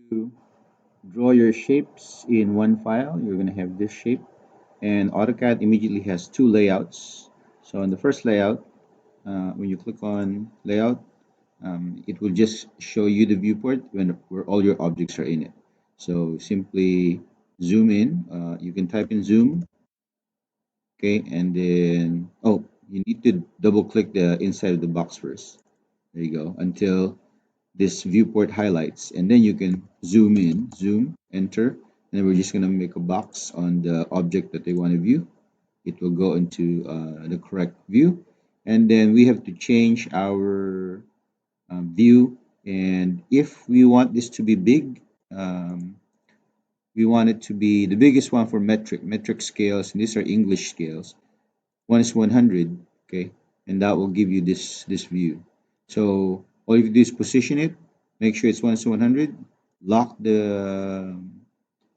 to draw your shapes in one file, you're going to have this shape. And AutoCAD immediately has two layouts. So in the first layout, when you click on layout, it will just show you the viewport where all your objects are in it. So simply zoom in. You can type in zoom, okay, and then you need to double click the inside of the box first. There you go until this viewport highlights, and then you can zoom in, zoom, enter, and then we're just going to make a box on the object that they want to view. It will go into the correct view, and then we have to change our view. And if we want this to be big, we want it to be the biggest one for metric scales, and these are English scales. One is 100, okay, and that will give you this view. So all you do is position it, make sure it's 1 to 100, lock the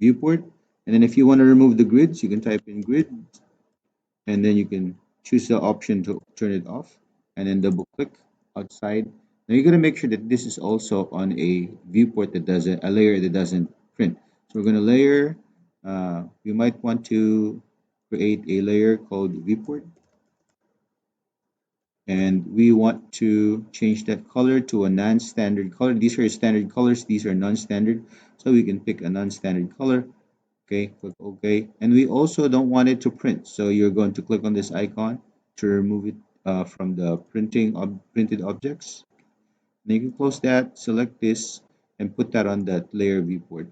viewport, and then if you want to remove the grids, you can type in grid, and then you can choose the option to turn it off, and then double click outside. Now you're going to make sure that this is also on a viewport that doesn't, a layer that doesn't print. So we're going to layer, you might want to create a layer called viewport, and we want to change that color to a non-standard color. These are standard colors, these are non-standard, so we can pick a non-standard color. Okay, click OK, and we also don't want it to print, so you're going to click on this icon to remove it from the printed objects. Then you can close that, select this, and put that on that layer viewport,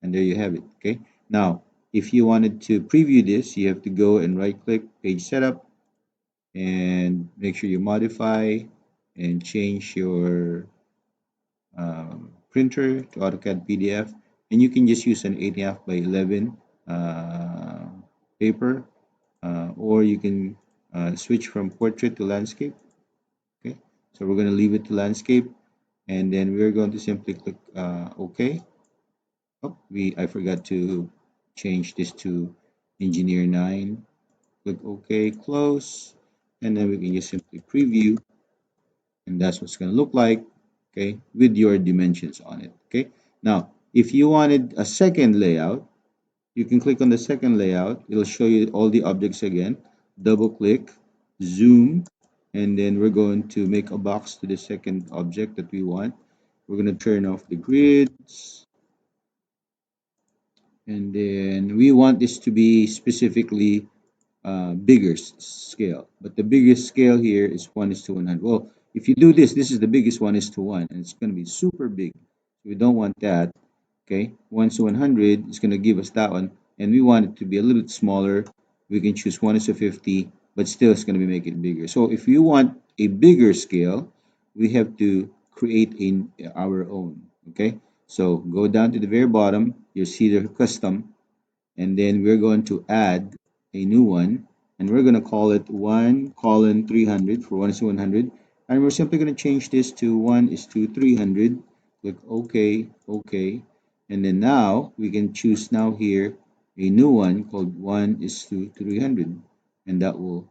and there you have it. Okay, now if you wanted to preview this, you have to go and right click page setup and make sure you modify and change your printer to AutoCAD PDF, and you can just use an 8.5 by 11 paper, or you can switch from portrait to landscape. Okay, so we're going to leave it to landscape, and then we're going to simply click OK. I forgot to change this to Engineer 9. Click OK, close, and then we can just simply preview, and that's what's going to look like, okay, with your dimensions on it. Okay, now if you wanted a second layout, you can click on the second layout. It'll show you all the objects again. Double click, zoom, and then we're going to make a box to the second object that we want. We're going to turn off the grids, and then we want this to be specifically bigger scale, but the biggest scale here is 1 is to 100. Well, if you do this, this is the biggest 1 is to 1, and it's going to be super big. We don't want that. Okay, 1 to 100 is going to give us that one, and we want it to be a little bit smaller. We can choose 1 is to 50, but still it's going to be make it bigger. So if you want a bigger scale, we have to create our own. Okay, so go down to the very bottom, you'll see the custom, and then we're going to add a new one, and we're going to call it 1 colon 300 for 1 is to 100, and we're simply going to change this to 1 is to 300. Click OK, OK, and then now we can choose now here a new one called 1 is to 300, and that will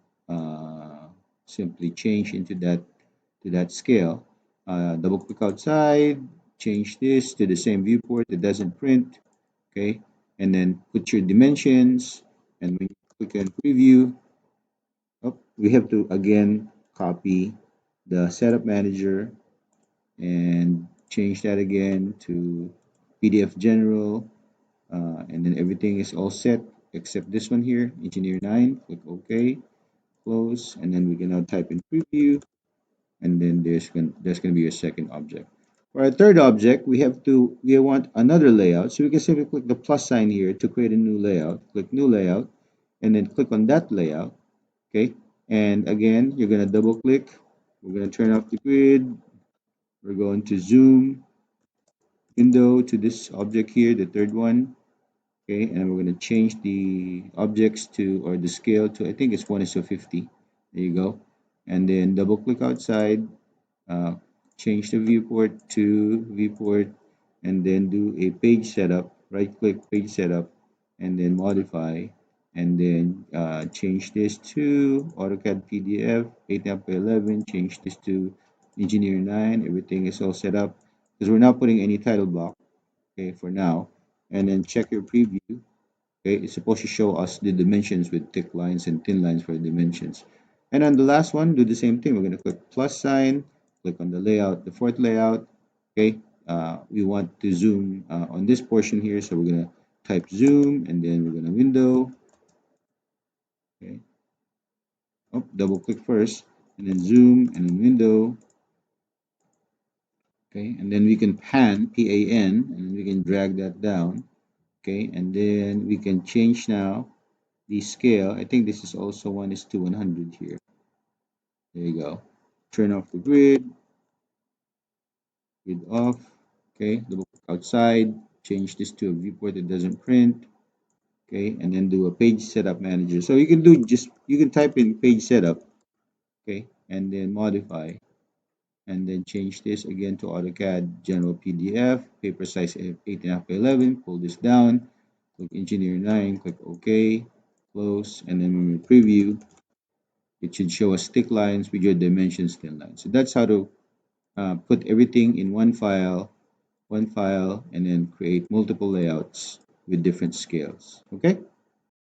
simply change into that scale. Double click outside, change this to the same viewport that doesn't print. Okay, and then put your dimensions, and when you click on preview, we have to again copy the setup manager and change that again to PDF general, and then everything is all set except this one here, engineer 9. Click OK, close, and then we can now type in preview, and then there's going to be your second object. For our third object, we want another layout, so we can simply click the plus sign here to create a new layout. Click new layout, and then click on that layout. Okay, and again, you're going to double click. We're going to turn off the grid. We're going to zoom window to this object here, the third one. Okay, and we're going to change the objects to, or the scale to, I think it's 1 is to 50. There you go, and then double click outside. Uh, change the viewport to viewport, and then do a page setup. Right click page setup, and then modify, and then change this to AutoCAD PDF 8.5 by 11. Change this to Engineer 9. Everything is all set up because we're not putting any title block. okay, for now, and then check your preview. Okay, it's supposed to show us the dimensions with thick lines and thin lines for the dimensions. And on the last one, do the same thing. We're going to click plus sign, click on the layout, the fourth layout. Okay, we want to zoom on this portion here, so we're going to type zoom, and then we're going to window. Okay, oh, double click first, and then zoom, and then window. Okay, and then we can pan, P-A-N, and then we can drag that down. Okay, and then we can change now the scale. I think this is also 1:100 here. There you go. Turn off the grid off. Okay, double click outside, change this to a viewport that doesn't print. Okay, and then do a page setup manager. So you can do you can type in page setup, okay, and then modify, and then change this again to AutoCAD general PDF, paper size 8.5 by 11, pull this down, click engineer 9, click OK, close, and then when we preview, it should show us thick lines with your dimensions thin lines. So that's how to put everything in one file, and then create multiple layouts with different scales. Okay.